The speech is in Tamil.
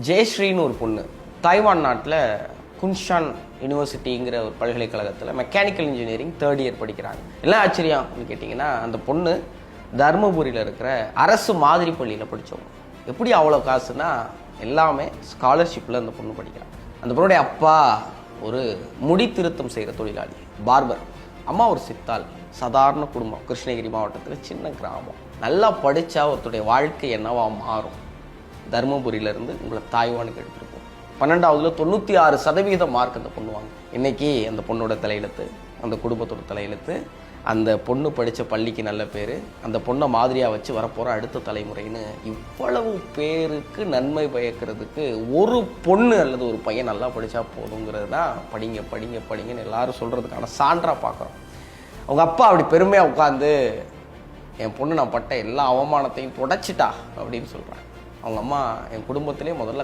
ஜெயஸ்ரீன்னு ஒரு பொண்ணு தாய்வான் நாட்டில் குன்ஷான் யூனிவர்சிட்டிங்கிற ஒரு பல்கலைக்கழகத்தில் மெக்கானிக்கல் இன்ஜினியரிங் 3rd இயர் படிக்கிறாங்க. எல்லாம் ஆச்சரியம் கேட்டிங்கன்னா, அந்த பொண்ணு தருமபுரியில் இருக்கிற அரசு மாதிரி பள்ளியில் படித்தவங்க. எப்படி அவ்வளோ காசுனா, எல்லாமே ஸ்காலர்ஷிப்பில் அந்த பொண்ணு படிக்கிறாங்க. அந்த பொண்ணுடைய அப்பா ஒரு முடி திருத்தம் செய்கிற தொழிலாளி, பார்பர். அம்மா ஒரு சித்தாள். சாதாரண குடும்பம், கிருஷ்ணகிரி மாவட்டத்தில் சின்ன கிராமம். நல்லா படித்தா ஒருத்தருடைய வாழ்க்கை என்னவா மாறும். தருமபுரியிலேருந்து உங்களை தாய்வானுக்கு எடுத்துகிட்டு போகும். 12வதுல 96% மார்க் அந்த பொண்ணு வாங்க. இன்றைக்கி அந்த பொண்ணோட தலையெழுத்து, அந்த குடும்பத்தோட தலையெழுத்து, அந்த பொண்ணு படித்த பள்ளிக்கு நல்ல பேர், அந்த பொண்ணை மாதிரியாக வச்சு வரப்போகிற அடுத்த தலைமுறைன்னு இவ்வளவு பேருக்கு நன்மை பயக்கிறதுக்கு ஒரு பொண்ணு அல்லது ஒரு பையன் நல்லா படித்தா போதுங்கிறது தான் படிங்க படிங்க படிங்கன்னு எல்லாரும் சொல்கிறதுக்கான சான்றாக பார்க்குறோம். அவங்க அப்பா அப்படி பெருமையாக உட்காந்து, என் பொண்ணு நான் பட்ட எல்லா அவமானத்தையும் தொடச்சிட்டா அப்படின்னு சொல்கிறாங்க. அவங்க அம்மா, என் குடும்பத்திலே முதல்ல